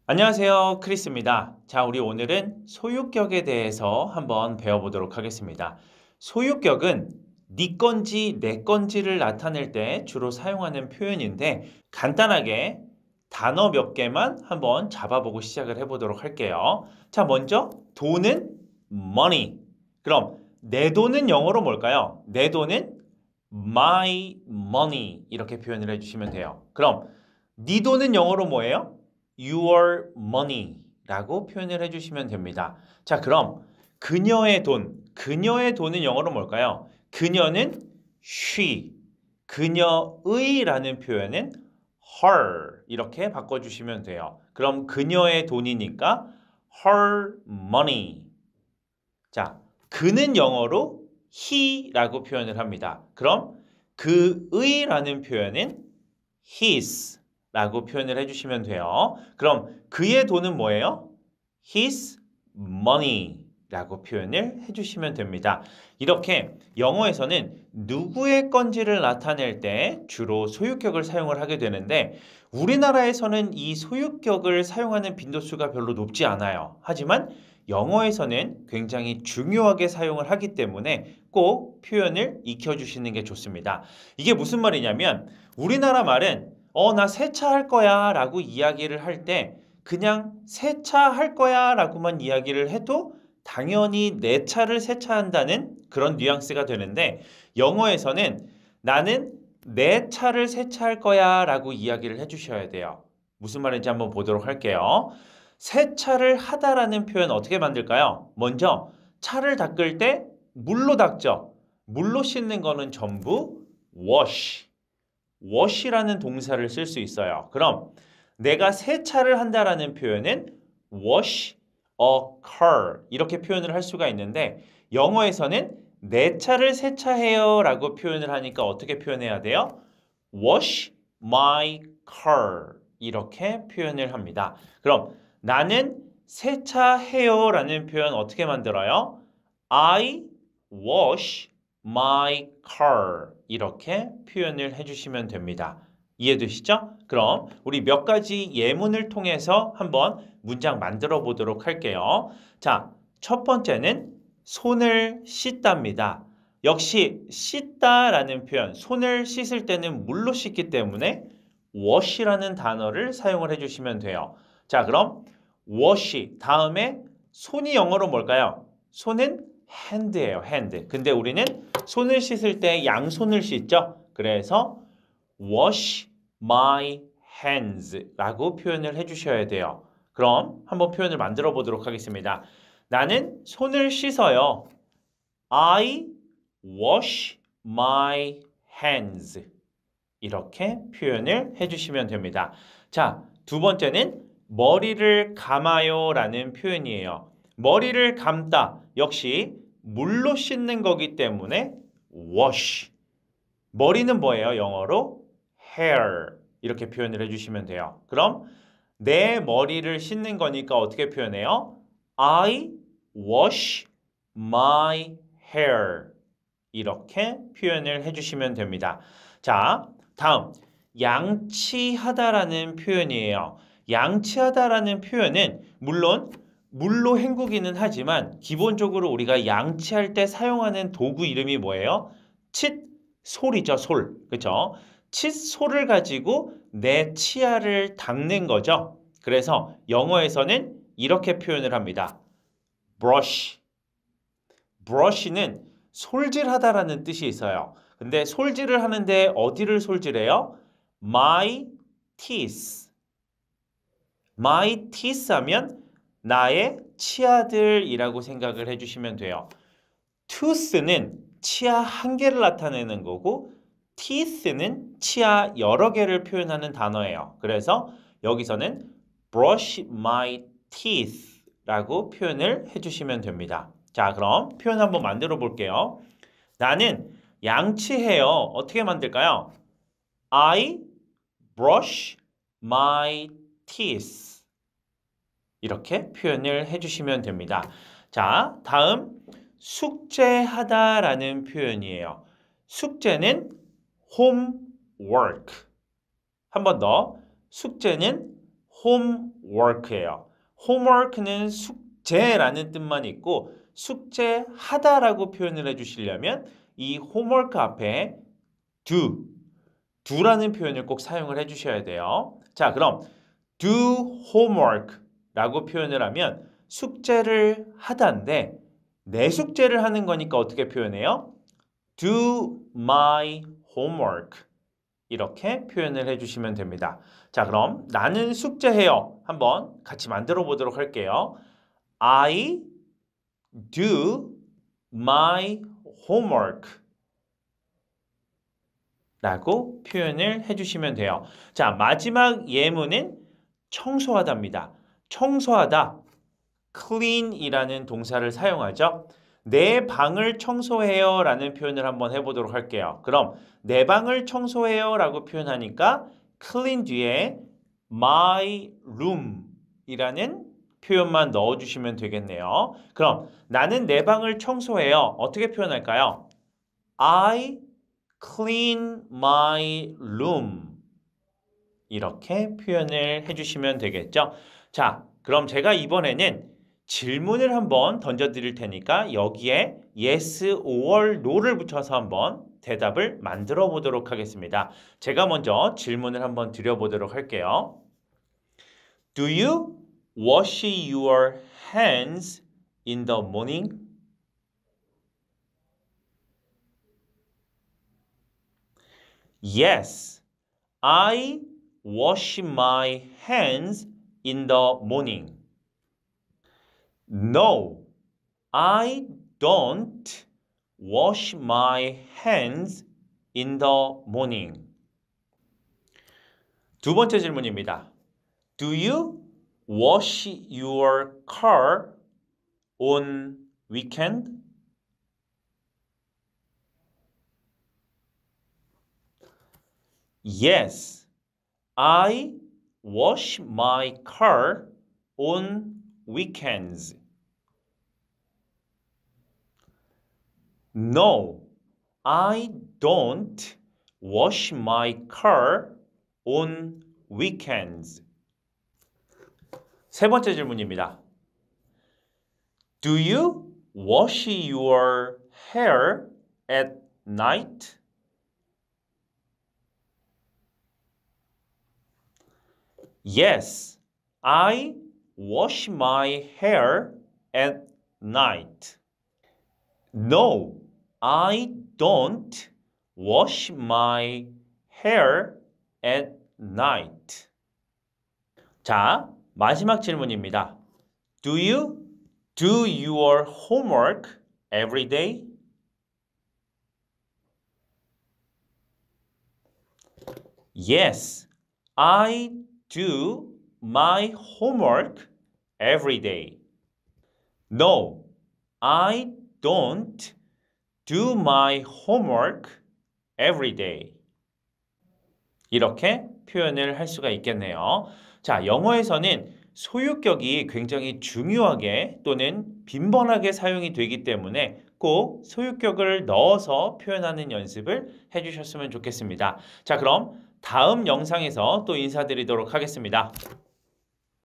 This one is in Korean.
안녕하세요, 크리스입니다. 자, 우리 오늘은 소유격에 대해서 한번 배워보도록 하겠습니다. 소유격은 네 건지 내 건지를 나타낼 때 주로 사용하는 표현인데 간단하게 단어 몇 개만 한번 잡아보고 시작을 해보도록 할게요. 자, 먼저 돈은 money. 그럼 내 돈은 영어로 뭘까요? 내 돈은 my money 이렇게 표현을 해주시면 돼요. 그럼 네 돈은 영어로 뭐예요? Your money 라고 표현을 해주시면 됩니다. 자, 그럼 그녀의 돈은 영어로 뭘까요? 그녀는 she, 그녀의 라는 표현은 her 이렇게 바꿔주시면 돼요. 그럼 그녀의 돈이니까 her money. 자, 그는 영어로 he라고 표현을 합니다. 그럼 그의 라는 표현은 his 라고 표현을 해주시면 돼요. 그럼 그의 돈은 뭐예요? his money 라고 표현을 해주시면 됩니다. 이렇게 영어에서는 누구의 건지를 나타낼 때 주로 소유격을 사용을 하게 되는데 우리나라에서는 이 소유격을 사용하는 빈도수가 별로 높지 않아요. 하지만 영어에서는 굉장히 중요하게 사용을 하기 때문에 꼭 표현을 익혀주시는 게 좋습니다. 이게 무슨 말이냐면 우리나라 말은 나 세차할 거야 라고 이야기를 할 때 그냥 세차할 거야 라고만 이야기를 해도 당연히 내 차를 세차한다는 그런 뉘앙스가 되는데 영어에서는 나는 내 차를 세차할 거야 라고 이야기를 해주셔야 돼요. 무슨 말인지 한번 보도록 할게요. 세차를 하다라는 표현 어떻게 만들까요? 먼저 차를 닦을 때 물로 닦죠. 물로 씻는 거는 전부 wash. wash라는 동사를 쓸 수 있어요. 그럼 내가 세차를 한다라는 표현은 wash a car 이렇게 표현을 할 수가 있는데 영어에서는 내 차를 세차해요 라고 표현을 하니까 어떻게 표현해야 돼요? wash my car 이렇게 표현을 합니다. 그럼 나는 세차해요 라는 표현 어떻게 만들어요? I wash my car 이렇게 표현을 해주시면 됩니다. 이해되시죠? 그럼 우리 몇 가지 예문을 통해서 한번 문장 만들어 보도록 할게요. 자, 첫 번째는 손을 씻답니다. 역시 씻다라는 표현, 손을 씻을 때는 물로 씻기 때문에 wash라는 단어를 사용을 해주시면 돼요. 자, 그럼 wash 다음에 손이 영어로 뭘까요? 손은 hand예요, hand. 근데 우리는 손을 씻을 때 양손을 씻죠. 그래서 wash my hands 라고 표현을 해주셔야 돼요. 그럼 한번 표현을 만들어 보도록 하겠습니다. 나는 손을 씻어요. I wash my hands. 이렇게 표현을 해주시면 됩니다. 자, 두 번째는 머리를 감아요 라는 표현이에요. 머리를 감다 역시 물로 씻는 거기 때문에 wash. 머리는 뭐예요? 영어로 hair 이렇게 표현을 해주시면 돼요. 그럼 내 머리를 씻는 거니까 어떻게 표현해요? I wash my hair 이렇게 표현을 해주시면 됩니다. 자, 다음 양치하다라는 표현이에요. 양치하다라는 표현은 물론 물로 헹구기는 하지만 기본적으로 우리가 양치할 때 사용하는 도구 이름이 뭐예요? 칫솔이죠, 솔. 그렇죠? 칫솔을 가지고 내 치아를 닦는 거죠. 그래서 영어에서는 이렇게 표현을 합니다. brush. brush는 솔질하다라는 뜻이 있어요. 근데 솔질을 하는데 어디를 솔질해요? my teeth. my teeth 하면 나의 치아들이라고 생각을 해주시면 돼요. tooth는 치아 한 개를 나타내는 거고 teeth는 치아 여러 개를 표현하는 단어예요. 그래서 여기서는 brush my teeth 라고 표현을 해주시면 됩니다. 자, 그럼 표현 한번 만들어 볼게요. 나는 양치해요. 어떻게 만들까요? I brush my teeth. 이렇게 표현을 해주시면 됩니다. 자, 다음 숙제하다라는 표현이에요. 숙제는 homework. 한 번 더. 숙제는 homework예요. homework는 숙제라는 뜻만 있고 숙제하다라고 표현을 해주시려면 이 homework 앞에 do라는 표현을 꼭 사용을 해주셔야 돼요. 자, 그럼 do homework라고 표현을 하면 숙제를 하다인데 내 숙제를 하는 거니까 어떻게 표현해요? do my homework 이렇게 표현을 해주시면 됩니다. 자, 그럼 나는 숙제해요. 한번 같이 만들어 보도록 할게요. I do my homework 라고 표현을 해주시면 돼요. 자, 마지막 예문은 청소하다입니다. 청소하다, clean 이라는 동사를 사용하죠. 내 방을 청소해요 라는 표현을 한번 해보도록 할게요. 그럼 내 방을 청소해요 라고 표현하니까 clean 뒤에 my room 이라는 표현만 넣어주시면 되겠네요. 그럼 나는 내 방을 청소해요. 어떻게 표현할까요? I clean my room 이렇게 표현을 해주시면 되겠죠. 자, 그럼 제가 이번에는 질문을 한번 던져드릴 테니까 여기에 yes or no를 붙여서 한번 대답을 만들어 보도록 하겠습니다. 제가 먼저 질문을 한번 드려보도록 할게요. Do you wash your hands in the morning? Yes, I wash my hands in the morning. No, I don't wash my hands in the morning. 두 번째 질문입니다. Do you wash your car on weekend? Yes, I wash my car on weekends. No, I don't wash my car on weekends. 세 번째 질문입니다. Do you wash your hair at night? Yes, I wash my hair at night. No, I don't wash my hair at night. 자, 마지막 질문입니다. Do you do your homework every day? Yes, I do my homework every day. No, I don't do my homework every day. 이렇게 표현을 할 수가 있겠네요. 자, 영어에서는 소유격이 굉장히 중요하게 또는 빈번하게 사용이 되기 때문에 꼭 소유격을 넣어서 표현하는 연습을 해주셨으면 좋겠습니다. 자, 그럼 다음 영상에서 또 인사드리도록 하겠습니다.